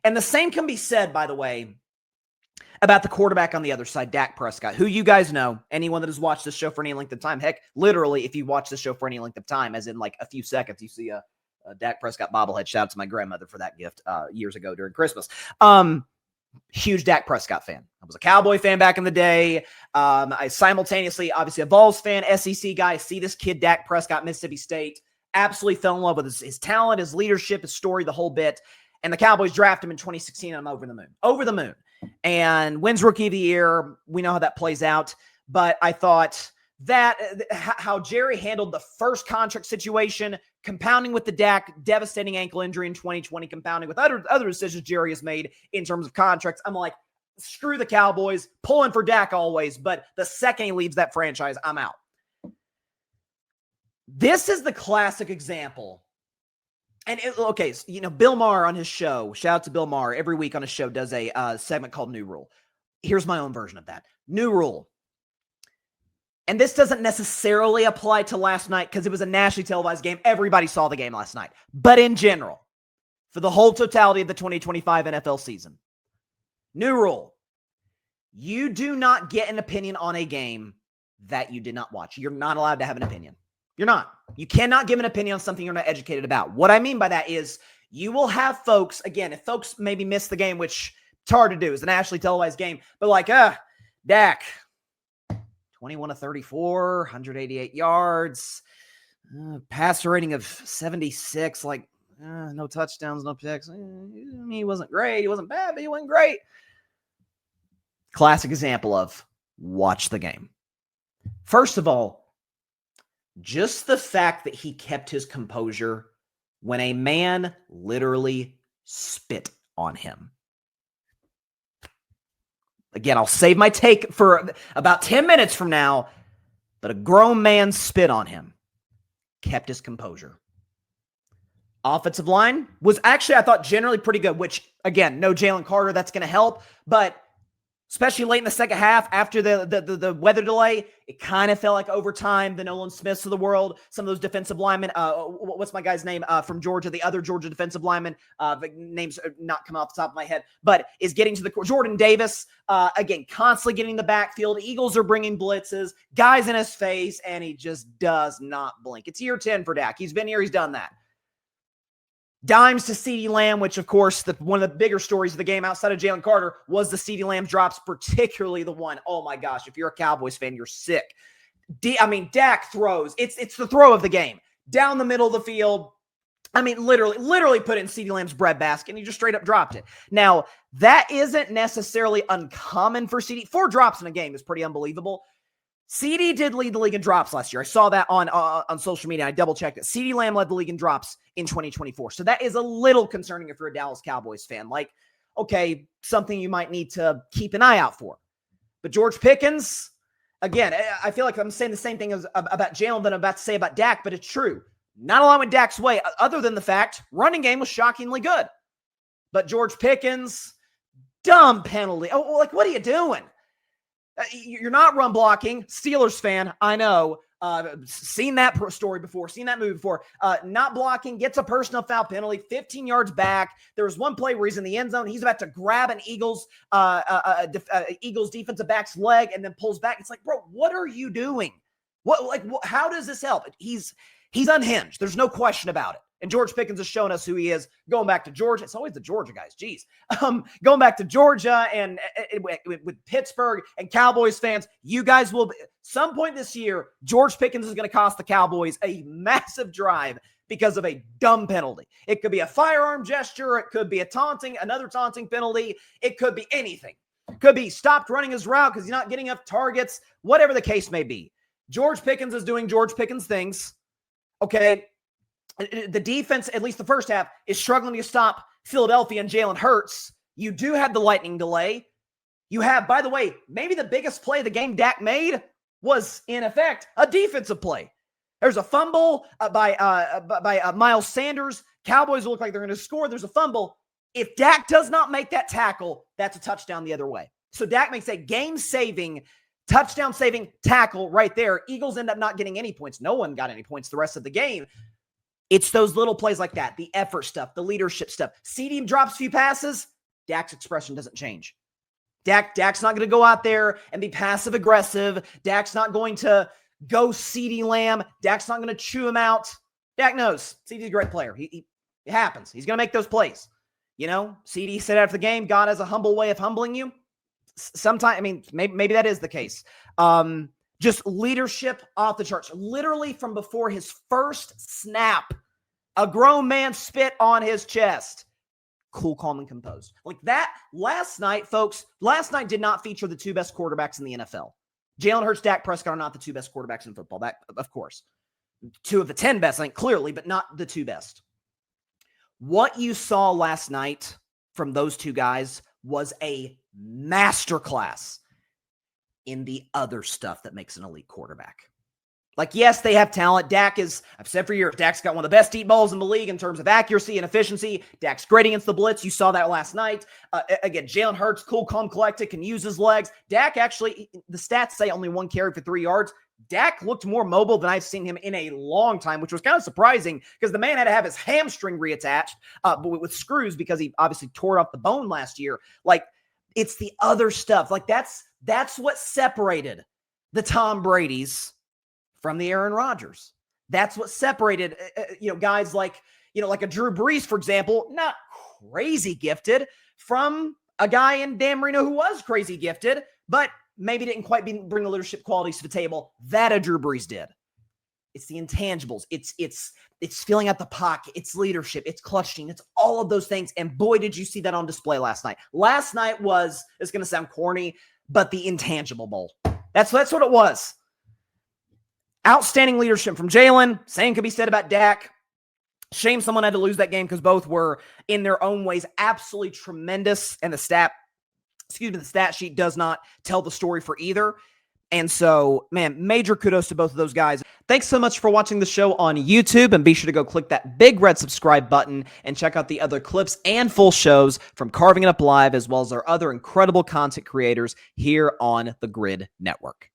And the same can be said, by the way, about the quarterback on the other side, Dak Prescott, who you guys know, anyone that has watched this show for any length of time, heck, literally, if you watch this show for any length of time, as in like a few seconds, you see a Dak Prescott bobblehead. Shout out to my grandmother for that gift years ago during Christmas. Huge Dak Prescott fan. I was a Cowboy fan back in the day. I simultaneously, obviously, a Vols fan, SEC guy. See this kid, Dak Prescott, Mississippi State. Absolutely fell in love with his talent, his leadership, his story, the whole bit. And the Cowboys draft him in 2016, and I'm over the moon. Over the moon. And wins Rookie of the Year. We know how that plays out. But I thought that how Jerry handled the first contract situation, compounding with the Dak devastating ankle injury in 2020, compounding with other decisions Jerry has made in terms of contracts. I'm like, screw the Cowboys, pulling for Dak always, but the second he leaves that franchise, I'm out. This is the classic example. And Bill Maher on his show, shout out to Bill Maher, every week on his show does a segment called New Rule. Here's my own version of that. New Rule. And this doesn't necessarily apply to last night because it was a nationally televised game. Everybody saw the game last night. But in general, for the whole totality of the 2025 NFL season, new rule. You do not get an opinion on a game that you did not watch. You're not allowed to have an opinion. You're not. You cannot give an opinion on something you're not educated about. What I mean by that is you will have folks, again, if folks maybe miss the game, which it's hard to do, it's a nationally televised game, but like, Dak, 21 to 34, 188 yards, passer rating of 76, no touchdowns, no picks. He wasn't great. He wasn't bad, but he wasn't great. Classic example of watch the game. First of all, just the fact that he kept his composure when a man literally spit on him. Again, I'll save my take for about 10 minutes from now, but a grown man spit on him. Kept his composure. Offensive line was actually, I thought, generally pretty good, which, again, no Jalen Carter, that's going to help, but especially late in the second half after the weather delay, it kind of felt like overtime. The Nolan Smiths of the world, some of those defensive linemen. What's my guy's name from Georgia? The other Georgia defensive lineman. The name's not coming off the top of my head, but is getting to the Jordan Davis. Again, constantly getting the backfield. Eagles are bringing blitzes, guys in his face, and he just does not blink. It's year 10 for Dak. He's been here. He's done that. Dimes to CeeDee Lamb, which, of course, one of the bigger stories of the game outside of Jalen Carter was the CeeDee Lamb drops, particularly the one. Oh, my gosh, if you're a Cowboys fan, you're sick. Dak throws. It's the throw of the game. Down the middle of the field. Literally put it in CeeDee Lamb's breadbasket, and he just straight up dropped it. Now, that isn't necessarily uncommon for CeeDee. 4 drops in a game is pretty unbelievable. CeeDee did lead the league in drops last year. I saw that on social media. I double-checked it. CeeDee Lamb led the league in drops in 2024. So that is a little concerning if you're a Dallas Cowboys fan. Okay, something you might need to keep an eye out for. But George Pickens, again, I feel like I'm saying the same thing about Jalen that I'm about to say about Dak, but it's true. Not a lot went Dak's way, other than the fact running game was shockingly good. But George Pickens, dumb penalty. What are you doing? You're not run blocking. Steelers fan, I know. Seen that story before. Seen that movie before. Not blocking, gets a personal foul penalty, 15 yards back. There was one play where he's in the end zone. He's about to grab an Eagles defensive back's leg and then pulls back. It's like, bro, what are you doing? How does this help? He's unhinged. There's no question about it. And George Pickens has shown us who he is. Going back to Georgia, it's always the Georgia guys. Jeez. Going back to Georgia and with Pittsburgh and Cowboys fans, you guys will some point this year, George Pickens is going to cost the Cowboys a massive drive because of a dumb penalty. It could be a firearm gesture. It could be another taunting penalty. It could be anything. It could be stopped running his route because he's not getting enough targets, whatever the case may be. George Pickens is doing George Pickens things. Okay. The defense, at least the first half, is struggling to stop Philadelphia and Jalen Hurts. You do have the lightning delay. You have, by the way, maybe the biggest play of the game Dak made was, in effect, a defensive play. There's a fumble by Miles Sanders. Cowboys look like they're going to score. There's a fumble. If Dak does not make that tackle, that's a touchdown the other way. So Dak makes a game-saving, touchdown-saving tackle right there. Eagles end up not getting any points. No one got any points the rest of the game. It's those little plays like that, the effort stuff, the leadership stuff. CeeDee drops a few passes. Dak's expression doesn't change. Dak's not going to go out there and be passive aggressive. Dak's not going to go CeeDee Lamb. Dak's not going to chew him out. Dak knows CeeDee's a great player. It happens. He's going to make those plays. You know, CeeDee said after the game, God has a humble way of humbling you. Sometimes, I mean, maybe that is the case. Just leadership off the charts. Literally from before his first snap, a grown man spit on his chest. Cool, calm, and composed. Like that last night, folks, did not feature the two best quarterbacks in the NFL. Jalen Hurts, Dak Prescott are not the two best quarterbacks in football. That, of course. 2 of the 10 best, I think, clearly, but not the 2 best. What you saw last night from those 2 guys was a masterclass in the other stuff that makes an elite quarterback. Like, yes, they have talent. Dak is, I've said for years, Dak's got one of the best deep balls in the league in terms of accuracy and efficiency. Dak's great against the blitz. You saw that last night. Again, Jalen Hurts, cool, calm, collected, can use his legs. Dak actually, the stats say only 1 carry for 3 yards. Dak looked more mobile than I've seen him in a long time, which was kind of surprising because the man had to have his hamstring reattached with screws because he obviously tore up the bone last year. Like, it's the other stuff. Like, that's what separated the Tom Bradys from the Aaron Rodgers. That's what separated, guys like a Drew Brees, for example, not crazy gifted, from a guy in Dan Marino who was crazy gifted, but maybe didn't quite bring the leadership qualities to the table that a Drew Brees did. It's the intangibles. It's filling out the pocket. It's leadership. It's clutching. It's all of those things. And boy, did you see that on display last night. Last night was, it's going to sound corny, but the intangible bowl. That's what it was. Outstanding leadership from Jalen. Same could be said about Dak. Shame someone had to lose that game because both were, in their own ways, absolutely tremendous. And the stat sheet does not tell the story for either. And so, man, major kudos to both of those guys. Thanks so much for watching the show on YouTube. And be sure to go click that big red subscribe button and check out the other clips and full shows from Carving It Up Live, as well as our other incredible content creators here on the Grid Network.